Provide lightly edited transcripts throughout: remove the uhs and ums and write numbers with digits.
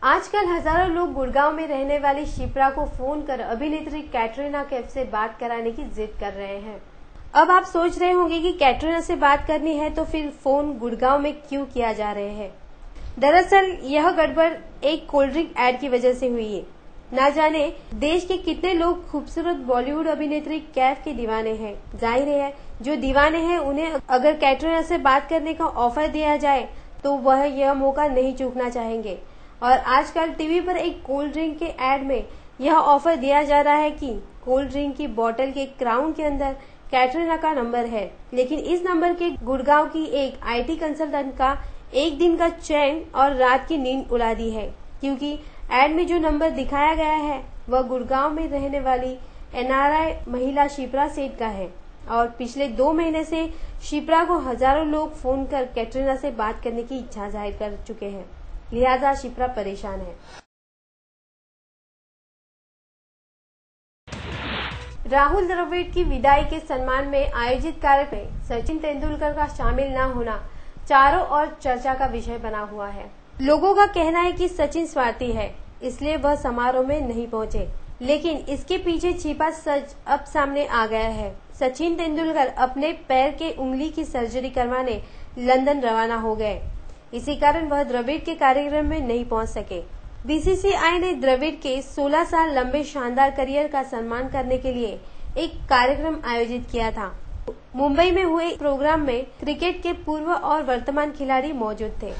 आजकल हजारों लोग गुड़गांव में रहने वाली शिप्रा को फोन कर अभिनेत्री कैटरीना कैफ से बात कराने की जिद कर रहे हैं। अब आप सोच रहे होंगे कि कैटरीना से बात करनी है तो फिर फोन गुड़गांव में क्यों किया जा रहे हैं। दरअसल यह गड़बड़ एक कोल्ड ड्रिंक ऐड की वजह से हुई है। ना जाने देश के कितने लोग खूबसूरत बॉलीवुड अभिनेत्री कैफ के दीवाने हैं। जाहिर है जो दीवाने हैं उन्हें अगर कैटरीना से बात करने का ऑफर दिया जाए तो वह यह मौका नहीं चूकना चाहेंगे। और आजकल टीवी पर एक कोल्ड ड्रिंक के ऐड में यह ऑफर दिया जा रहा है कि कोल्ड ड्रिंक की बोतल के क्राउन के अंदर कैटरीना का नंबर है, लेकिन इस नंबर के गुड़गांव की एक आईटी कंसल्टेंट का एक दिन का चैन और रात की नींद उड़ा दी है, क्योंकि ऐड में जो नंबर दिखाया गया है वह गुड़गांव में रहने वाली एनआरआई महिला शिप्रा सेठ का है। और पिछले 2 महीने से शिप्रा को हजारों लोग फोन कर कैटरीना से बात करने की इच्छा जाहिर कर चुके हैं, लिहाजा शिप्रा परेशान है। राहुल द्रविड़ की विदाई के सम्मान में आयोजित कार्यक्रम में सचिन तेंदुलकर का शामिल न होना चारों ओर चर्चा का विषय बना हुआ है। लोगों का कहना है कि सचिन स्वार्थी है, इसलिए वह समारोह में नहीं पहुंचे, लेकिन इसके पीछे छिपा सच अब सामने आ गया है। सचिन तेंदुलकर अपने पैर के उंगली की सर्जरी करवाने लंदन रवाना हो गए। इसी कारण वह द्रविड़ के कार्यक्रम में नहीं पहुंच सके। बीसीसीआई ने द्रविड़ के 16 साल लंबे शानदार करियर का सम्मान करने के लिए एक कार्यक्रम आयोजित किया था। मुंबई में हुए प्रोग्राम में क्रिकेट के पूर्व और वर्तमान खिलाड़ी मौजूद थे।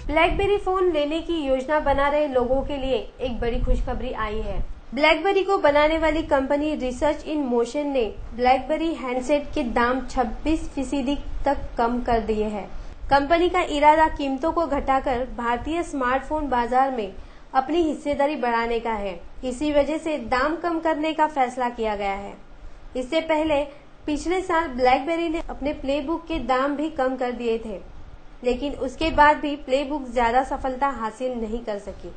ब्लैकबेरी फोन लेने की योजना बना रहे लोगों के लिए एक बड़ी खुशखबरी आई है। ब्लैकबेरी को बनाने वाली कंपनी रिसर्च इन मोशन ने ब्लैकबेरी हैंडसेट के दाम 26% तक कम कर दिए हैं। कंपनी का इरादा कीमतों को घटाकर भारतीय स्मार्टफोन बाजार में अपनी हिस्सेदारी बढ़ाने का है। इसी वजह से दाम कम करने का फैसला किया गया है। इससे पहले पिछले साल ब्लैकबेरी ने अपने प्लेबुक के दाम भी कम कर दिए थे, लेकिन उसके बाद भी प्लेबुक ज्यादा सफलता हासिल नहीं कर सकी।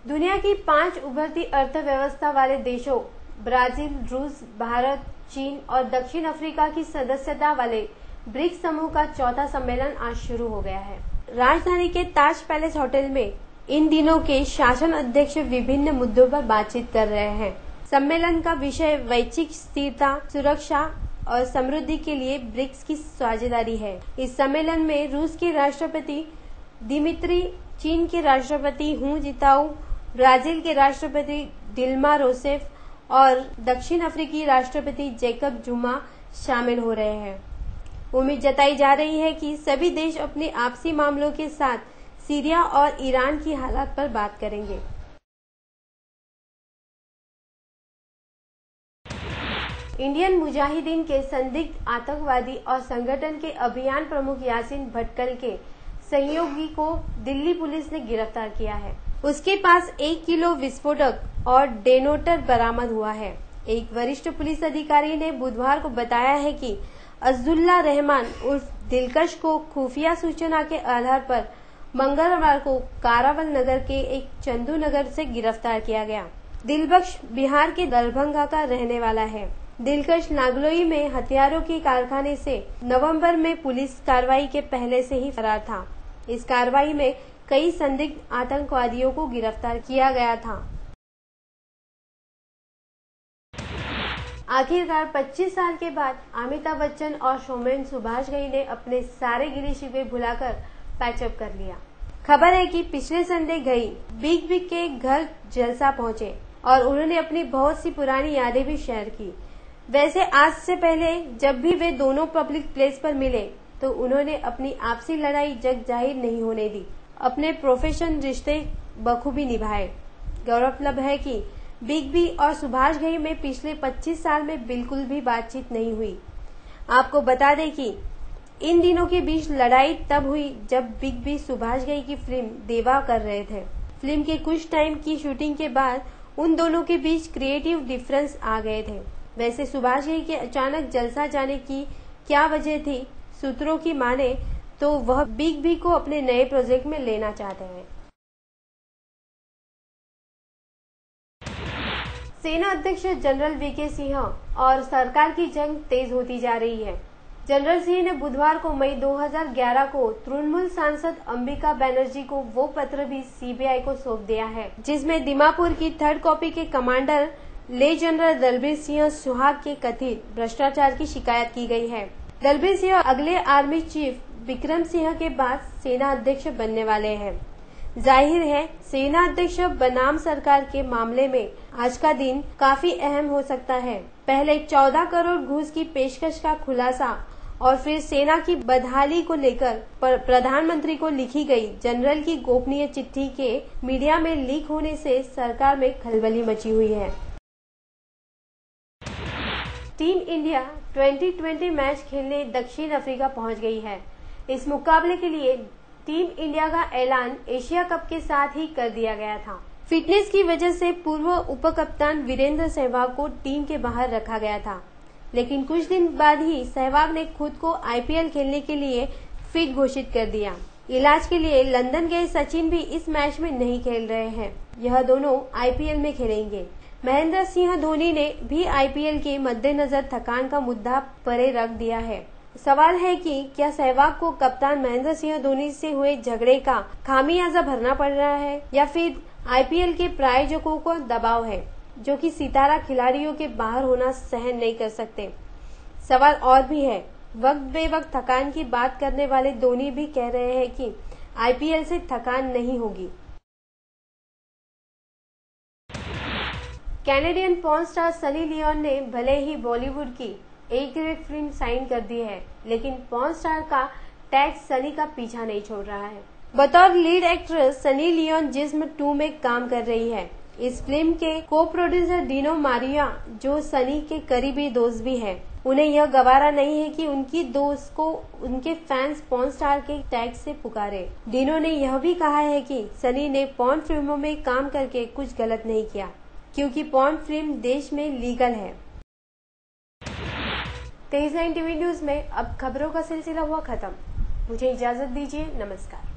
दुनिया की 5 उभरती अर्थव्यवस्था वाले देशों ब्राजील, रूस, भारत, चीन और दक्षिण अफ्रीका की सदस्यता वाले ब्रिक्स समूह का 4था सम्मेलन आज शुरू हो गया है। राजधानी के ताज पैलेस होटल में इन दिनों के शासन अध्यक्ष विभिन्न मुद्दों पर बातचीत कर रहे हैं। सम्मेलन का विषय वैश्विक स्थिरता, सुरक्षा और समृद्धि के लिए ब्रिक्स की साझेदारी है। इस सम्मेलन में रूस के राष्ट्रपति दिमित्री, चीन के राष्ट्रपति हू जिताऊ, ब्राजील के राष्ट्रपति डिल्मा रोसेफ और दक्षिण अफ्रीकी राष्ट्रपति जैकब जुमा शामिल हो रहे हैं। उम्मीद जताई जा रही है कि सभी देश अपने आपसी मामलों के साथ सीरिया और ईरान की हालात पर बात करेंगे। इंडियन मुजाहिदीन के संदिग्ध आतंकवादी और संगठन के अभियान प्रमुख यासीन भटकल के सहयोगी को दिल्ली पुलिस ने गिरफ्तार किया है। उसके पास 1 किलो विस्फोटक और डेटोनेटर बरामद हुआ है। एक वरिष्ठ पुलिस अधिकारी ने बुधवार को बताया है कि अज़दुल्ला रहमान उर्फ दिलकश को खुफिया सूचना के आधार पर मंगलवार को कारावल नगर के एक चंदू नगर से गिरफ्तार किया गया। दिलबख्श बिहार के दरभंगा का रहने वाला है। दिलकश नागलोई में हथियारों के कारखाने से नवंबर में पुलिस कार्रवाई के पहले से ही फरार था। इस कार्रवाई में कई संदिग्ध आतंकवादियों को गिरफ्तार किया गया था। आखिरकार 25 साल के बाद अमिताभ बच्चन और शोमैन सुभाष घई ने अपने सारे गिले शिकवे भुलाकर पैचअप कर लिया। खबर है कि पिछले संडे घई बिग बी के घर जलसा पहुंचे और उन्होंने अपनी बहुत सी पुरानी यादें भी शेयर की। वैसे आज से पहले जब भी वे दोनों पब्लिक प्लेस पर मिले तो उन्होंने अपनी आपसी लड़ाई जग जाहिर नहीं होने दी, अपने प्रोफेशन रिश्ते बखूबी निभाए। गौरतलब है कि बिग बी और सुभाष घई में पिछले 25 साल में बिल्कुल भी बातचीत नहीं हुई। आपको बता दें कि इन दिनों के बीच लड़ाई तब हुई जब बिग बी सुभाष घई की फिल्म देवा कर रहे थे। फिल्म के कुछ टाइम की शूटिंग के बाद उन दोनों के बीच क्रिएटिव डिफरेंस आ गए थे। वैसे सुभाष घई के अचानक जलसा जाने की क्या वजह थी, सूत्रों की माने तो वह बिग बी को अपने नए प्रोजेक्ट में लेना चाहते हैं। सेना अध्यक्ष जनरल वीके सिंह और सरकार की जंग तेज होती जा रही है। जनरल सिंह ने बुधवार को मई 2011 को तृणमूल सांसद अंबिका बनर्जी को वो पत्र भी सीबीआई को सौंप दिया है, जिसमें दीमापुर की 3rd कॉपी के कमांडर ले जनरल दलबीर सिंह सुहाग के कथित भ्रष्टाचार की शिकायत की गई है। दलबीर सिंह अगले आर्मी चीफ विक्रम सिंह के बाद सेना अध्यक्ष बनने वाले हैं। जाहिर है, सेना अध्यक्ष बनाम सरकार के मामले में आज का दिन काफी अहम हो सकता है। पहले 14 करोड़ घूस की पेशकश का खुलासा और फिर सेना की बदहाली को लेकर प्रधानमंत्री को लिखी गई जनरल की गोपनीय चिट्ठी के मीडिया में लीक होने से सरकार में खलबली मची हुई है। टीम इंडिया 2020 मैच खेलने दक्षिण अफ्रीका पहुंच गई है। इस मुकाबले के लिए टीम इंडिया का ऐलान एशिया कप के साथ ही कर दिया गया था। फिटनेस की वजह से पूर्व उपकप्तान वीरेंद्र सहवाग को टीम के बाहर रखा गया था, लेकिन कुछ दिन बाद ही सहवाग ने खुद को आईपीएल खेलने के लिए फिट घोषित कर दिया। इलाज के लिए लंदन गए सचिन भी इस मैच में नहीं खेल रहे हैं। यह दोनों आईपीएल में खेलेंगे। महेंद्र सिंह धोनी ने भी आईपीएल के मद्देनजर थकान का मुद्दा परे रख दिया है। सवाल है कि क्या सहवाग को कप्तान महेंद्र सिंह धोनी से हुए झगड़े का खामियाजा भरना पड़ रहा है या फिर आईपीएल के प्रायोजकों को दबाव है, जो कि सितारा खिलाड़ियों के बाहर होना सहन नहीं कर सकते। सवाल और भी है। वक्त बेवक्त थकान की बात करने वाले धोनी भी कह रहे हैं कि आईपीएल से थकान नहीं होगी। Canadian porn star Sunny Leone ने भले ही बॉलीवुड की एक ग्रेट फिल्म साइन कर दी है, लेकिन पॉर्न स्टार का टैग सनी का पीछा नहीं छोड़ रहा है। बतौर लीड एक्ट्रेस सनी लियोन जिस्म 2 में काम कर रही है। इस फिल्म के को प्रोड्यूसर डिनो मारिया, जो सनी के करीबी दोस्त भी हैं, उन्हें यह गवारा नहीं है कि उनकी दोस्त को उनके फैंस पॉर्न स्टार के टैग से पुकारे। डिनो ने यह भी कहा है कि सनी ने पॉर्न फिल्मों में काम करके कुछ गलत नहीं किया, क्योंकि पॉर्न फिल्म देश में लीगल है। तेज 9 टीवी न्यूज में अब खबरों का सिलसिला हुआ खत्म। मुझे इजाजत दीजिए। नमस्कार।